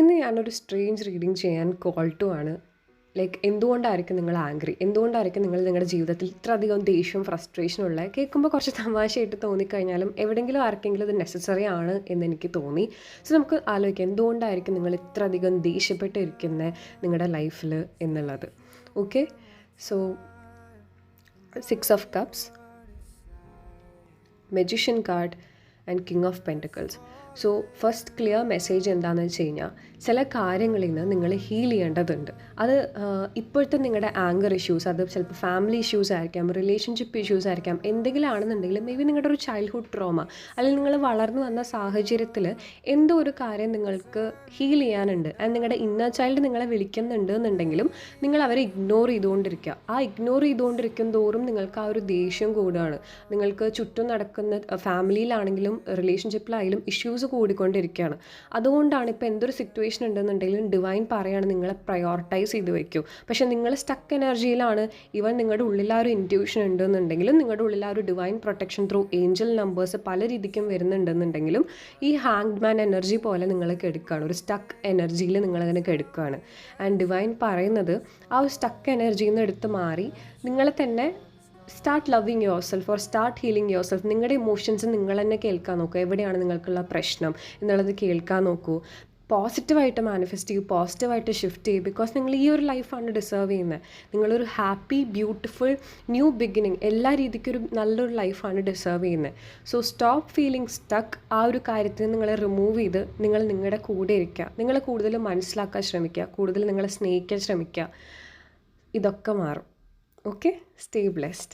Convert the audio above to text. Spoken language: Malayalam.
ഇന്ന് ഞാനൊരു സ്ട്രേഞ്ച് റീഡിങ് ചെയ്യാൻ കോൾ ടു ആണ്. ലൈക്ക് എന്തുകൊണ്ടായിരിക്കും നിങ്ങൾ ആംഗ്രി, എന്തുകൊണ്ടായിരിക്കും നിങ്ങൾ നിങ്ങളുടെ ജീവിതത്തിൽ ഇത്രയധികം ദേഷ്യവും ഫ്രസ്ട്രേഷനും ഉള്ളത്? കേൾക്കുമ്പോൾ കുറച്ച് തമാശയായിട്ട് തോന്നിക്കഴിഞ്ഞാലും എവിടെയെങ്കിലും ആർക്കെങ്കിലും ഇത് നെസസറി ആണ് എന്നെനിക്ക് തോന്നി. സോ നമുക്ക് ആലോചിക്കാം, എന്തുകൊണ്ടായിരിക്കും നിങ്ങൾ ഇത്രയധികം ദേഷ്യപ്പെട്ടിരിക്കുന്നത് നിങ്ങളുടെ ലൈഫിൽ എന്നുള്ളത്. Okay, so 6 of Cups, Magician card and King of Pentacles. So first clear message എന്താണെന്ന് വെച്ച് കഴിഞ്ഞാൽ, ചില കാര്യങ്ങളിൽ നിന്ന് നിങ്ങൾ ഹീൽ ചെയ്യേണ്ടതുണ്ട്. അത് ഇപ്പോഴത്തെ നിങ്ങളുടെ ആങ്കർ ഇഷ്യൂസ്, അത് ചിലപ്പോൾ ഫാമിലി ഇഷ്യൂസ് ആയിരിക്കാം, റിലേഷൻഷിപ്പ് ഇഷ്യൂസ് ആയിരിക്കാം, എന്തെങ്കിലും ആണെന്നുണ്ടെങ്കിൽ മേ ബി നിങ്ങളുടെ ഒരു ചൈൽഡ്ഹുഡ് ട്രോമ, അല്ലെങ്കിൽ നിങ്ങൾ വളർന്നു വന്ന സാഹചര്യത്തിൽ എന്തോ ഒരു കാര്യം നിങ്ങൾക്ക് ഹീൽ ചെയ്യാനുണ്ട്. ആൻഡ് നിങ്ങളുടെ ഇന്നർ ചൈൽഡ് നിങ്ങളെ വിളിക്കുന്നുണ്ട് എന്നുണ്ടെങ്കിലും നിങ്ങൾ അവരെ ഇഗ്നോർ ചെയ്തുകൊണ്ടിരിക്കുക. ആ ഇഗ്നോർ ചെയ്തുകൊണ്ടിരിക്കും തോറും നിങ്ങൾക്ക് ആ ഒരു ദേഷ്യം കൂടുകയാണ്. നിങ്ങൾക്ക് ചുറ്റും നടക്കുന്ന ഫാമിലിയിലാണെങ്കിലും റിലേഷൻഷിപ്പിലായാലും ഇഷ്യൂസ് കൂടിക്കൊണ്ടിരിക്കുകയാണ്. അതുകൊണ്ടാണ് ഇപ്പോൾ എന്തൊരു സിറ്റുവേഷൻ ഉണ്ടെന്നുണ്ടെങ്കിലും ഡിവൈൻ പറയുകയാണ്, നിങ്ങളെ പ്രയോറിറ്റൈസ് ചെയ്ത് വയ്ക്കൂ. പക്ഷേ നിങ്ങൾ സ്റ്റക്ക് എനർജിയിലാണ്. ഈവൻ നിങ്ങളുടെ ഉള്ളിൽ ആ ഒരു ഇൻറ്റ്യൂഷൻ ഉണ്ടെന്നുണ്ടെങ്കിലും, നിങ്ങളുടെ ഉള്ളിൽ ആ ഒരു divine protection through Angel numbers പല രീതിക്കും വരുന്നുണ്ടെന്നുണ്ടെങ്കിലും, ഈ ഹാങ്ഡ് മാൻ എനർജി പോലെ നിങ്ങൾ കെടുക്കുകയാണ്. ഒരു സ്റ്റക്ക് എനർജിയിൽ നിങ്ങളങ്ങനെ കെടുക്കുകയാണ്. ആൻഡ് ഡിവൈൻ പറയുന്നത്, ആ ഒരു സ്റ്റക്ക് എനർജിയിൽ നിന്ന് എടുത്ത് മാറി നിങ്ങളെ തന്നെ start loving your self or start healing your self. നിങ്ങളുടെ ഇമോഷൻസ് നിങ്ങൾ തന്നെ കേൾക്കാൻ നോക്കൂ. എവിടെയാണ് നിങ്ങൾക്കുള്ള പ്രശ്നം എന്നുള്ളത് കേൾക്കാൻ നോക്കൂ. പോസിറ്റീവായിട്ട് മാനിഫെസ്റ്റ് ചെയ്യൂ, പോസിറ്റീവായിട്ട് ഷിഫ്റ്റ് ചെയ്യൂ. ബിക്കോസ് നിങ്ങൾ ഈ ഒരു ലൈഫാണ് ഡിസേർവ് ചെയ്യുന്നത്. നിങ്ങളൊരു ഹാപ്പി, ബ്യൂട്ടിഫുൾ, ന്യൂ ബിഗിനിങ്, എല്ലാ രീതിക്കും ഒരു നല്ലൊരു ലൈഫാണ് ഡിസേർവ് ചെയ്യുന്നത്. So stop feeling stuck. ആ ഒരു കാര്യത്തിൽ നിങ്ങളെ റിമൂവ് ചെയ്ത് നിങ്ങൾ നിങ്ങളുടെ കൂടെ ഇരിക്കുക. നിങ്ങളെ കൂടുതൽ മനസ്സിലാക്കാൻ ശ്രമിക്കുക, കൂടുതൽ നിങ്ങളെ സ്നേഹിക്കാൻ ശ്രമിക്കുക. ഇതൊക്കെ മാറും. Okay, stay blessed.